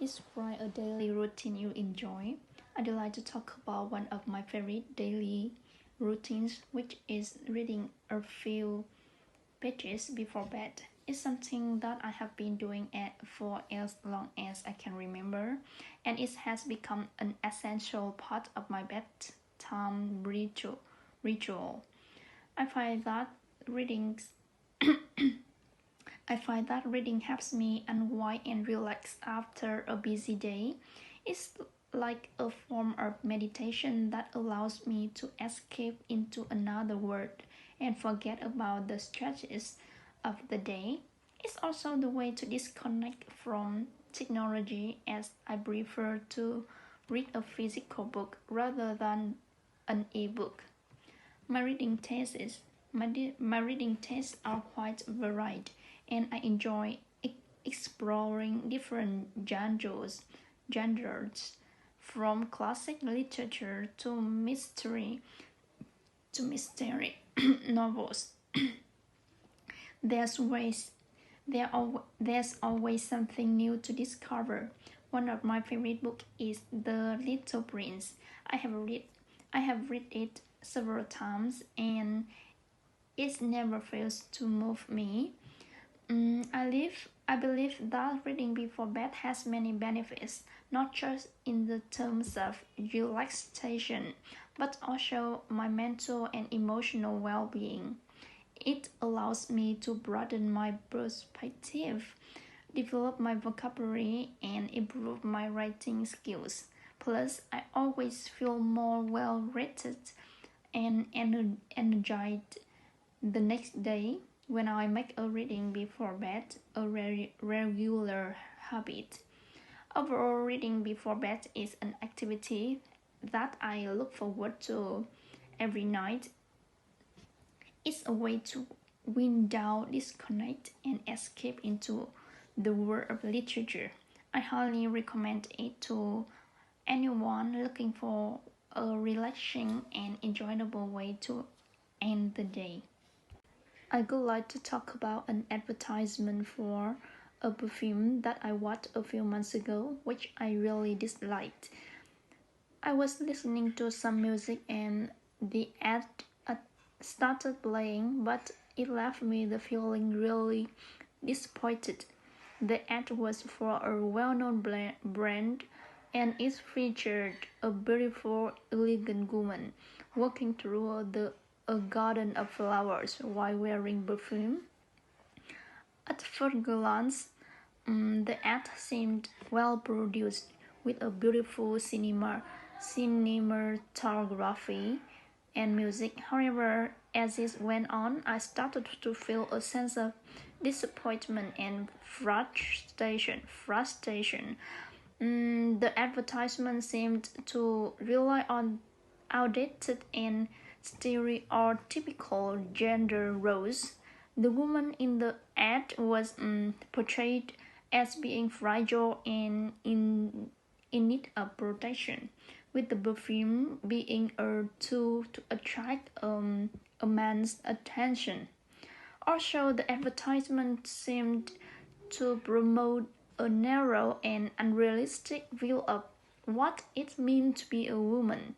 Describe a daily routine you enjoy. I'd like to talk about one of my favorite daily routines, which is reading a few pages before bed. It's something that I have been doing for as long as I can remember, and it has become an essential part of my bedtime ritual. I find that reading I find that reading helps me unwind and relax after a busy day. It's like a form of meditation that allows me to escape into another world and forget about the stresses of the day. It's also the way to disconnect from technology, as I prefer to read a physical book rather than an e-book. My reading tastes is my reading tastes are quite varied, and I enjoy exploring different genres, from classic literature to mystery novels. There's ways there's always something new to discover. One of my favorite books is The Little Prince. I have read I have read it several times, and it never fails to move me. I believe that reading before bed has many benefits, not just in the terms of relaxation, but also my mental and emotional well-being. It allows me to broaden my perspective, develop my vocabulary, and improve my writing skills. Plus, I always feel more well rested and energized the next day. When I make a reading before bed a regular habit. Overall, reading before bed is an activity that I look forward to every night. It's a way to wind down, disconnect, and escape into the world of literature. I highly recommend it to anyone looking for a relaxing and enjoyable way to end the day. I would like to talk about an advertisement for a perfume that I watched a few months ago, which I really disliked. I was listening to some music and the ad started playing, but it left me the feeling really disappointed. The ad was for a well-known brand, and it featured a beautiful, elegant woman walking through a garden of flowers while wearing perfume. At first glance, the ad seemed well produced with a beautiful cinematography and music. However, as it went on, I started to feel a sense of disappointment and frustration. The advertisement seemed to rely on outdated and stereotypical gender roles. The woman in the ad was portrayed as being fragile and in need of protection, with the perfume being a tool to attract a man's attention. Also, the advertisement seemed to promote a narrow and unrealistic view of what it means to be a woman.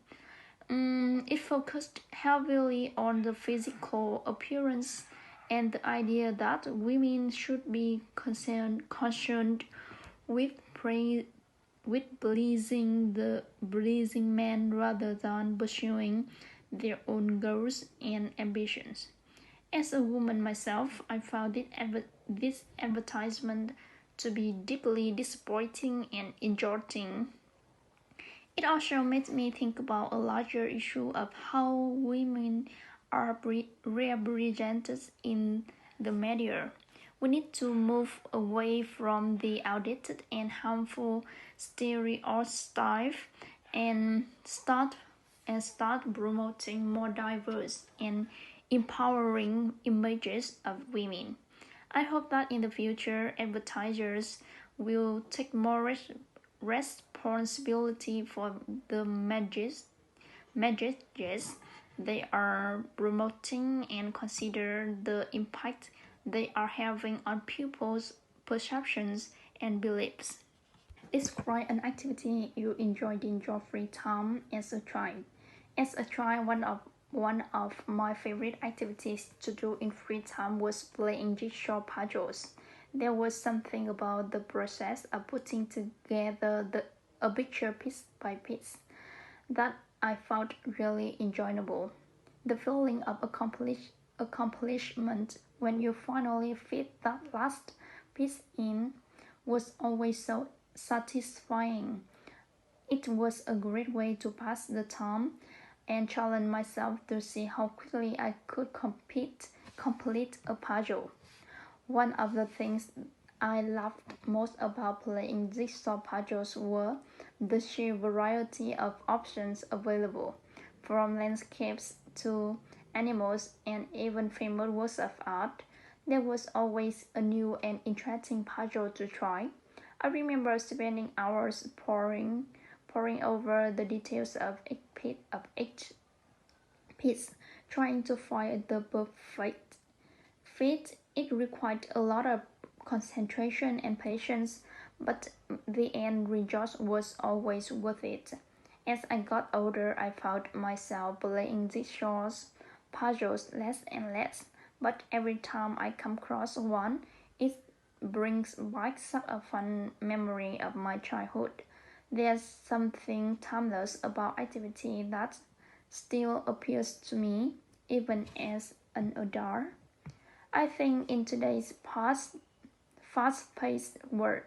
It focused heavily on the physical appearance and the idea that women should be concerned with pleasing men rather than pursuing their own goals and ambitions. As a woman myself, I found this advertisement to be deeply disappointing and insulting. It also made me think about a larger issue of how women are represented in the media. We need to move away from the outdated and harmful stereotypes and start promoting more diverse and empowering images of women. I hope that in the future, advertisers will take more responsibility for the messages they are promoting and consider the impact they are having on people's perceptions and beliefs. describe an activity you enjoyed in your free time as a child. As a child, one of my favorite activities to do in free time was playing jigsaw puzzles. There was something about the process of putting together a picture piece by piece that I found really enjoyable. The feeling of accomplishment when you finally fit that last piece in was always so satisfying. It was a great way to pass the time and challenge myself to see how quickly I could complete a puzzle. One of the things I loved most about playing jigsaw puzzles were the sheer variety of options available, from landscapes to animals and even famous works of art. There was always a new and interesting puzzle to try. I remember spending hours poring over the details of each piece, trying to find the perfect fit. It required a lot of concentration and patience, but the end result was always worth it. As I got older, I found myself playing jigsaw puzzles less and less, but every time I come across one, it brings back such a fun memory of my childhood. There's something timeless about activity that still appeals to me, even as an adult. I think in today's fast-paced world,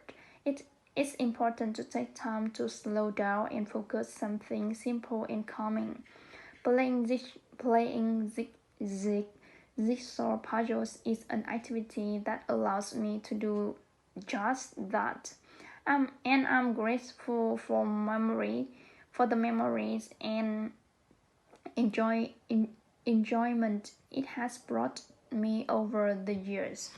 it is important to take time to slow down and focus on something simple and calming. Playing jigsaw puzzles is an activity that allows me to do just that. And I'm grateful for the memories and enjoyment it has brought me over the years.